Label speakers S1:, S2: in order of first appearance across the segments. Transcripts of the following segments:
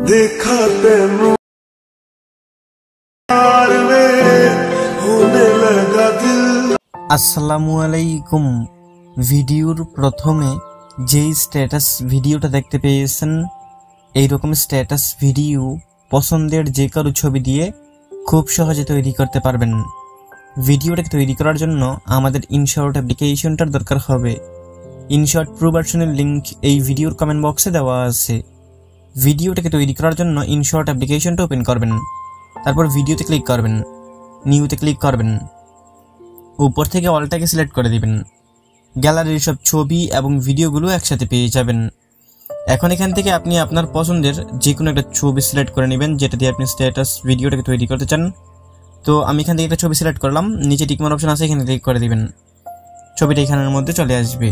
S1: देखा तेनू प्यार में होने लगा दिल।
S2: আসসালামু আলাইকুম। ভিডিওর প্রথমে যেই স্ট্যাটাস ভিডিওটা দেখতে পেয়েছেন, এই রকম স্ট্যাটাস ভিডিও পছন্দের যে কারো ছবি দিয়ে খুব সহজে তৈরি করতে পারবেন। ভিডিওটাকে তৈরি করার জন্য আমাদের ইনশর্ট অ্যাপ্লিকেশনটার দরকার হবে। ইনশর্ট প্রো ভার্সনের লিংক এই ভিডিওর কমেন্ট বক্সে দেওয়া আছে। ভিডিওটাকে তৈরি করার জন্য ইনশর্ট অ্যাপ্লিকেশনটা ওপেন করবেন, তারপর ভিডিওতে ক্লিক করবেন, নিউতে ক্লিক করবেন, উপর থেকে অলটাকে সিলেক্ট করে দিবেন। গ্যালারির সব ছবি এবং ভিডিওগুলো একসাথে পেয়ে যাবেন। এখন এখান থেকে আপনি আপনার পছন্দের যে কোনো একটা ছবি সিলেক্ট করে নেবেন, যেটা দিয়ে আপনি স্ট্যাটাস ভিডিওটাকে তৈরি করতে চান। তো আমি এখান থেকে একটা ছবি সিলেক্ট করলাম, নিচে টিকমার্ক অপশন আছে, এখানে ক্লিক করে দিবেন। ছবিটা এখানের মধ্যে চলে আসবে।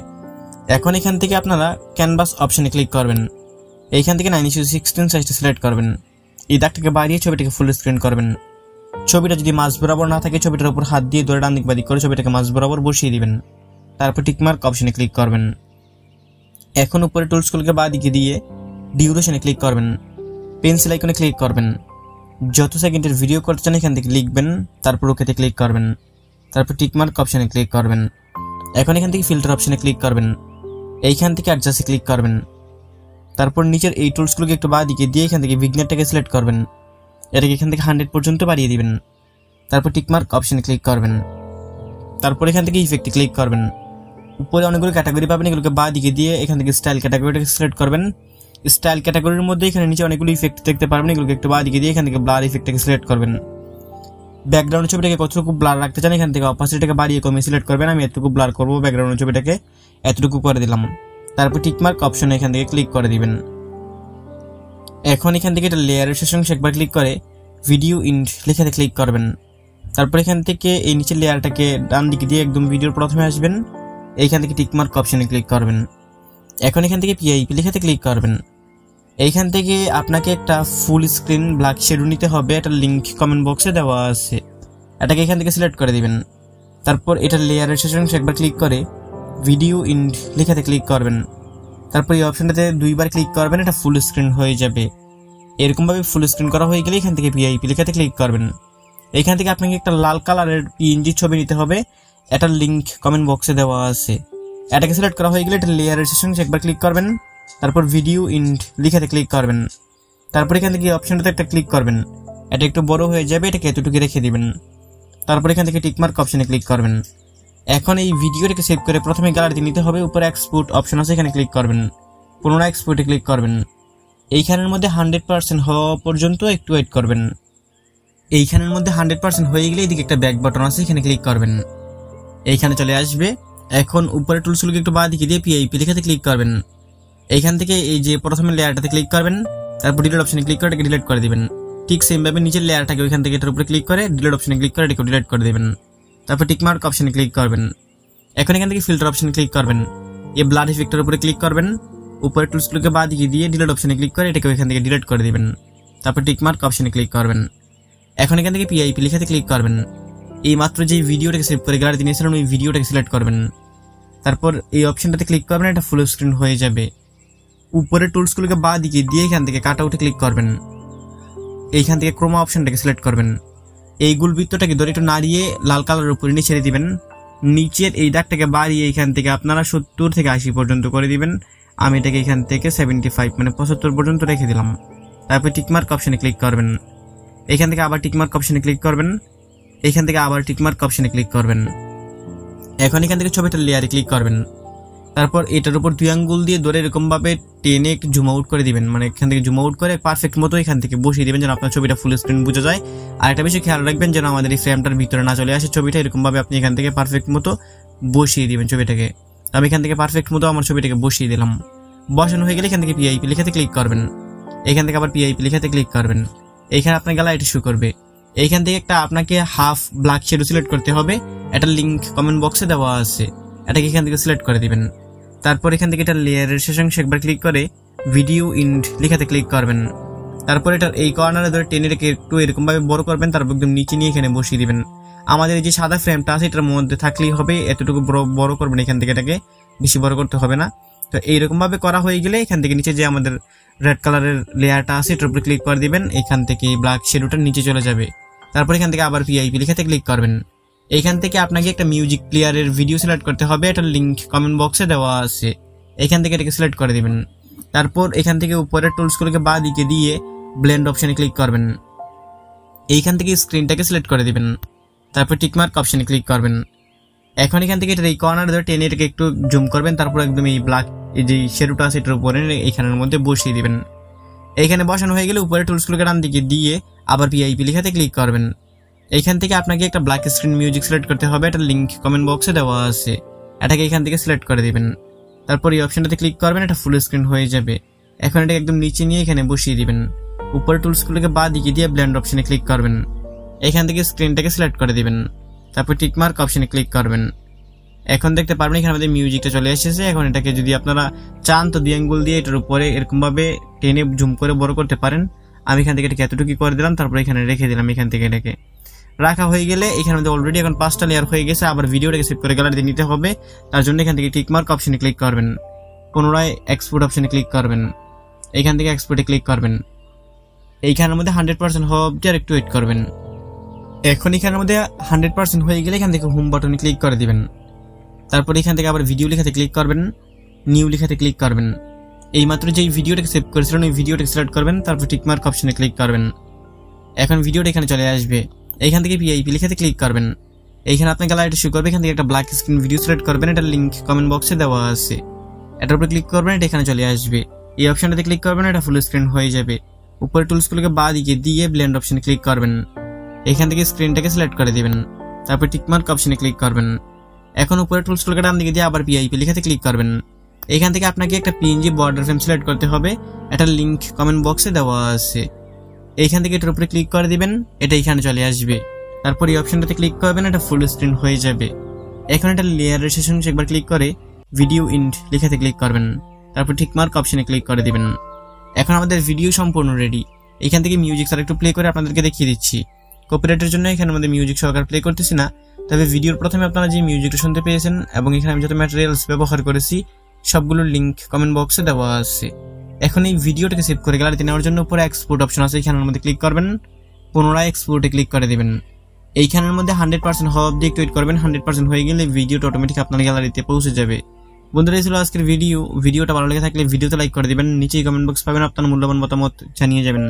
S2: এখন এখান থেকে আপনারা ক্যানভাস অপশনে ক্লিক করবেন, এইখান থেকে 9:16 সাইজটা সিলেক্ট করবেন। এই দাগটাকে বাড়িয়ে ছবিটাকে ফুল স্ক্রিন করবেন। ছবিটা যদি মাঝ বরাবর না থাকে, ছবিটার উপর হাত দিয়ে ধরে ডান দিক বাদিক করে ছবিটাকে মাঝ বরাবর বসিয়ে দিবেন। তারপর টিকমার্ক অপশনে ক্লিক করবেন। এখন উপরে টুলসগুলোকে বাঁ দিকে দিয়ে ডিউরেশনে ক্লিক করবেন, পেন্সিল আইকনে ক্লিক করবেন। যত সেকেন্ডের ভিডিও করতে চান এখান থেকে লিখবেন, তারপর ওকেতে ক্লিক করবেন, তারপর টিকমার্ক অপশনে ক্লিক করবেন। এখন এখান থেকে ফিল্টার অপশনে ক্লিক করবেন, এইখান থেকে অ্যাডজাস্টে ক্লিক করবেন। তারপর নিচের এই টুলসগুলোকে একটু বাঁ দিকে দিয়ে এখান থেকে ভিগনেটটাকে সিলেক্ট করবেন, এটাকে এখান থেকে 100 পর্যন্ত বাড়িয়ে দিবেন। তারপর টিকমার্ক অপশনে ক্লিক করবেন, তারপর এখান থেকে ইফেক্টে ক্লিক করবেন। উপরে অনেকগুলো ক্যাটাগরি পাবেন, এগুলোকে বাঁ দিকে দিয়ে এখান থেকে স্টাইল ক্যাটাগরিটাকে সিলেক্ট করবেন। স্টাইল ক্যাটাগরির মধ্যে এখানে নিচে অনেকগুলো ইফেক্ট দেখতে পারবেন, এগুলোকে একটু বাঁ দিকে দিয়ে এখান থেকে ব্লার ইফেক্টটাকে সিলেক্ট করবেন। ব্যাকগ্রাউন্ড ছবিটাকে কতটুকু ব্লার রাখতে চান এখান থেকে অপাসিটিটাকে বাড়িয়ে কমিয়ে সিলেক্ট করবেন। আমি এতটুকু ব্লার করবো, ব্যাকগ্রাউন্ড ছবিটাকে এতটুকু করে দিলাম। তারপর টিকমার্ক অপশনে এখান থেকে ক্লিক করে দিবেন। এখন এখান থেকে এটা লেয়ারের শেষ অংশে একবার ক্লিক করে ভিডিও ইন্ড লেখাতে ক্লিক করবেন। তারপর এখান থেকে এই নিচের লেয়ারটাকে ডান দিকে দিয়ে একদম ভিডিওর প্রথমে আসবেন, এইখান থেকে টিকমার্ক অপশনে ক্লিক করবেন। এখন এখান থেকে পিআইপি লেখাতে ক্লিক করবেন। এইখান থেকে আপনাকে একটা ফুল স্ক্রিন ব্ল্যাক শ্যাডো নিতে হবে, এটা লিংক কমেন্ট বক্সে দেওয়া আছে। এটাকে এখান থেকে সিলেক্ট করে দিবেন। তারপর এটা লেয়ারের শেষ অংশে একবার ক্লিক করে ভিডিও ইন্ড লেখাতে ক্লিক করবেন। তারপর এই অপশনটাতে দুইবার ক্লিক করবেন, এটা ফুল স্ক্রিন হয়ে যাবে। এরকমভাবে ফুল স্ক্রিন করা হয়ে গেলে এখান থেকে পিআইপি লেখাতে ক্লিক করবেন। এইখান থেকে আপনাকে একটা লাল কালারের পিএনজি ছবি নিতে হবে, এটার লিংক কমেন্ট বক্সে দেওয়া আছে। এটাকে সিলেক্ট করা হয়ে গেলে এটা লেয়ারের শেষ অংশে একবার ক্লিক করবেন, তারপর ভিডিও ইন্ড লেখাতে ক্লিক করবেন। তারপর এখান থেকে এই অপশনটাতে একটা ক্লিক করবেন, এটা একটু বড় হয়ে যাবে, এটাকে এতটুকু রেখে দিবেন। তারপর এখান থেকে টিকমার্ক অপশনে ক্লিক করবেন। এখন এই ভিডিওটাকে সেভ করে প্রথমে গ্যালারিতে নিতে হবে, উপরে এক্সপোর্ট অপশন আছে, এখানে ক্লিক করবেন, পুনরায় এক্সপোর্টে ক্লিক করবেন। এইখানের মধ্যে 100% হওয়া পর্যন্ত একটু ওয়েট করবেন। এইখানের মধ্যে 100% হয়ে গেলে এদিকে একটা ব্যাক বাটন আছে, এখানে ক্লিক করবেন, এইখানে চলে আসবে। এখন উপরে টুলসগুলোকে একটু বাঁ দিকে দিয়ে পিআইপি লেখাতে ক্লিক করবেন। এইখান থেকে এই যে প্রথমে লেয়ারটাতে ক্লিক করবেন, তারপর ডিলিট অপশনে ক্লিক করে এটাকে ডিলিট করে দিবেন। ঠিক সেম ভাবে নিচের লেয়ারটাকে ওইখান থেকে এটার উপরে ক্লিক করে ডিলিট অপশনে ক্লিক করে এটাকে ডিলিট করে দিবেন। তারপর টিকমার্ক অপশনে ক্লিক করবেন। এখন এখান থেকে ফিল্টার অপশনে ক্লিক করবেন, এই ব্লার ইফেক্টের উপরে ক্লিক করবেন, উপরে টুলসগুলোকে বাঁ দিকে দিয়ে ডিলিট অপশনে ক্লিক করে এটাকে ওইখান থেকে ডিলিট করে দিবেন। তারপর টিকমার্ক অপশনে ক্লিক করবেন। এখন এখান থেকে পিআইপি লেখাতে ক্লিক করবেন। এই মাত্র যে ভিডিওটাকে সেভ করে গ্যালারিতে নিয়েছিলেন ওই ভিডিওটাকে সিলেক্ট করবেন। তারপর এই অপশনটাতে ক্লিক করবেন, এটা ফুল স্ক্রিন হয়ে যাবে। উপরে টুলসগুলোকে বাঁ দিকে দিয়ে এখান থেকে কাট আউটে ক্লিক করবেন। এইখান থেকে ক্রোমা অপশনটাকে সিলেক্ট করবেন। এই গুলবৃত্তটাকে ধরে একটু নাড়িয়ে লাল কালারের উপরে নিচে ছেড়ে দিবেন। নিচের এই দাগটাকে বাড়িয়ে এইখান থেকে আপনারা 70 থেকে 80 পর্যন্ত করে দিবেন। আমি এটাকে এখান থেকে 75 মানে 75 পর্যন্ত রেখে দিলাম। তারপর টিকমার্ক অপশনে ক্লিক করবেন। এখান থেকে আবার টিকমার্ক অপশনে ক্লিক করবেন, এখান থেকে আবার টিকমার্ক অপশনে ক্লিক করবেন। এখন এখান থেকে ছবিটার লেয়ারে ক্লিক করবেন। তারপর এটার উপর 2 আঙ্গুল দিয়ে ধরে এরকম ভাবে টেনে একটু জুম আউট করে দিবেন, মানে এখান থেকে জুম আউট করে পারফেক্ট মতো এখান থেকে বসিয়ে দিবেন যেন আপনার ছবিটা ফুল স্ক্রিন বোঝা যায়। আর একটা বিষয় খেয়াল রাখবেন যেন আমাদের এই ফ্রেমটার ভিতরে না চলে আসে ছবিটা, এরকম ভাবে আপনি এখান থেকে পারফেক্ট মতো বসিয়ে দিবেন ছবিটাকে। আমি এখান থেকে পারফেক্ট মতো আমার ছবিটাকে বসিয়ে দিলাম। বসানো হয়ে গেলে এখান থেকে পিআইপি লেখাতে ক্লিক করবেন। এখান থেকে আবার পিআইপি লেখাতে ক্লিক করবেন। এইখানে আপনার গ্যালারিটি শো করবে। এইখান থেকে একটা আপনাকে হাফ ব্ল্যাক শ্যাডো সিলেক্ট করতে হবে, এটার লিংক কমেন্ট বক্সে দেওয়া আছে, এটাকে এখান থেকে সিলেক্ট করে দিবেন। তারপর এখান থেকে এটা লেয়ারের শেষ অংশে একবার ক্লিক করে ভিডিও ইন্ড লেখাতে ক্লিক করবেন। তারপর এটার এই কর্নারে ধরে টেনে রেখে একটু এরকম ভাবে বড় করবেন, তারপর একদম নিচে নিয়ে এখানে বসিয়ে দিবেন। আমাদের এই যে সাদা ফ্রেমটা আছে এটার মধ্যে থাকলেই হবে, এতটুকু বড় করবেন এখান থেকে, এটাকে বেশি বড় করতে হবে না। তো এইরকম ভাবে করা হয়ে গেলে এখান থেকে নিচে যে আমাদের রেড কালারের লেয়ারটা আছে এটার উপরে ক্লিক করে দিবেন। এখান থেকে ব্ল্যাক শ্যাডোটা নিচে চলে যাবে। তারপর এখান থেকে আবার পিআইপি লেখাতে ক্লিক করবেন। এইখান থেকে আপনাকে একটা মিউজিক প্লেয়ারের ভিডিও সিলেক্ট করতে হবে, এটার লিংক কমেন্ট বক্সে দেওয়া আছে। এখান থেকে এটাকে সিলেক্ট করে দিবেন। তারপর এখান থেকে উপরের টুলসগুলোকে বাঁ দিকে দিয়ে ব্লেন্ড অপশনে ক্লিক করবেন। এইখান থেকে স্ক্রিনটাকে সিলেক্ট করে দিবেন। তারপর টিকমার্ক অপশনে ক্লিক করবেন। এখন এখান থেকে এটা এই কর্নার ধরে টেনে এটাকে একটু জুম করবেন। তারপর একদম এই ব্ল্যাক এই যে শ্যাডোটা আছে এটার উপরে এইখানের মধ্যে বসিয়ে দিবেন। এইখানে বসানো হয়ে গেলে উপরে টুলসগুলোকে ডান দিকে দিয়ে আবার পিআইপি লেখাতে ক্লিক করবেন। এইখান থেকে আপনাকে একটা ব্ল্যাক স্ক্রিন মিউজিক সিলেক্ট করতে হবে, এটার লিংক কমেন্ট বক্সে দেওয়া আছে। এটাকে এখান থেকে সিলেক্ট করে দিবেন। তারপর এই অপশনটাতে ক্লিক করবেন, এটা ফুল স্ক্রিন হয়ে যাবে। এখন এটাকে একদম নিচে নিয়ে এখানে বসিয়ে দিবেন। উপরে টুলসগুলোকে বাঁ দিকে দিয়ে ব্লেন্ড অপশনে ক্লিক করবেন। এখান থেকে স্ক্রিনটাকে সিলেক্ট করে দিবেন। তারপর টিকমার্ক অপশনে ক্লিক করবেন। এখন দেখতে পারবেন এখানে আমাদের মিউজিকটা চলে এসেছে। এখন এটাকে যদি আপনারা চান তো 2 আঙ্গুল দিয়ে এটার উপরে এরকম ভাবে টেনে জুম করে বড় করতে পারেন। আমি এখান থেকে এটাকে এতটুকু করে দিলাম, তারপর এখানে রেখে দিলাম। এখান থেকে এটাকে রাখা হয়ে গেলে এখানে আমাদের অলরেডি এখন 5টা লেয়ার হয়ে গেছে। আবার ভিডিওটাকে সেভ করে গ্যালারিতে নিতে হবে। তার জন্য এখান থেকে টিকমার্ক অপশনে ক্লিক করবেন। পুনরায় এক্সপোর্ট অপশনে ক্লিক করবেন। এখান থেকে এক্সপোর্টে ক্লিক করবেন। এইখানের মধ্যে 100% হওয়া অবধি আর একটু ওয়েট করবেন। এখন এখানের মধ্যে 100% হয়ে গেলে এখান থেকে হোম বাটনে ক্লিক করে দিবেন। তারপর এখান থেকে আবার ভিডিও লেখাতে ক্লিক করবেন, নিউ লেখাতে ক্লিক করবেন। এইমাত্র যেই ভিডিওটাকে সেভ করেছিলেন ওই ভিডিওটাকে সিলেক্ট করবেন। তারপর টিকমার্ক অপশনে ক্লিক করবেন। এখন ভিডিওটা এখানে চলে আসবে। এইখান থেকে পিআইপি লেখাতে ক্লিক করবেন। এইখানে আপনার গ্যালারিটা শো করবে। এখান থেকে একটা ব্ল্যাক স্ক্রিন ভিডিও সিলেক্ট করবেন, এটার লিংক কমেন্ট বক্সে দেওয়া আছে। এটার উপরে ক্লিক করবেন, এটা এখানে চলে আসবে। এই অপশনটাতে ক্লিক করবেন, এটা ফুল স্ক্রিন হয়ে যাবে। উপরে টুলসগুলোকে বাঁ দিকে দিয়ে ব্লেন্ড অপশনে ক্লিক করবেন। এখান থেকে স্ক্রিনটাকে সিলেক্ট করে দিবেন। তারপর টিকমার্ক অপশনে ক্লিক করবেন। এখন উপরে টুলসগুলোকে ডান দিকে দিয়ে আবার পিআইপি লেখাতে ক্লিক করবেন। এখান থেকে আপনাকে একটা পিএনজি বর্ডার ফ্রেম সিলেক্ট করতে হবে, এটার লিংক কমেন্ট বক্সে দেওয়া আছে। এইখান থেকে এটার উপরে ক্লিক করে দিবেন, এটা এখানে চলে আসবে। তারপর এই অপশনটাতে ক্লিক করবেন, এটা ফুল স্ক্রিন হয়ে যাবে। এখন এটা লেয়ারের শেষে একবার ক্লিক করে ভিডিও ইন্ড লেখাতে ক্লিক করবেন। তারপর টিকমার্ক অপশনে ক্লিক করে দিবেন। এখন আমাদের ভিডিও সম্পূর্ণ রেডি। এখান থেকে মিউজিক আর একটু প্লে করে আপনাদেরকে দেখিয়ে দিচ্ছি। কপিরাইটের জন্য এখানে আমাদের মিউজিক সহকারে প্লে করতেছি না, তবে ভিডিওর প্রথমে আপনারা যে মিউজিকটা শুনতে পেয়েছেন এবং এখানে আমি যত ম্যাটেরিয়ালস ব্যবহার করেছি সবগুলোর লিংক কমেন্ট বক্সে দেওয়া আছে। এখন এই ভিডিওটাকে সেভ করে গ্যালারিতে নেওয়ার জন্য উপরে এক্সপোর্ট অপশন আছে, এখানের মধ্যে ক্লিক করবেন। পুনরায় এক্সপোর্টে ক্লিক করে দিবেন। এইখানের মধ্যে 100% হওয়া অবধি একটু ওয়েট করবেন। 100% হয়ে গেলে ভিডিওটা অটোমেটিক আপনার গ্যালারিতে পৌঁছে যাবে। বন্ধুরা, এই ছিল আজকের ভিডিওটা ভালো লেগে থাকলে ভিডিওতে লাইক করে দিবেন। নিচেই কমেন্ট বক্স পাবেন, আপনার মূল্যবান মতামত জানিয়ে যাবেন।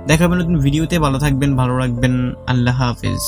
S2: দেখা হবে নতুন ভিডিওতে। ভালো থাকবেন, ভালো রাখবেন। আল্লাহ হাফেজ।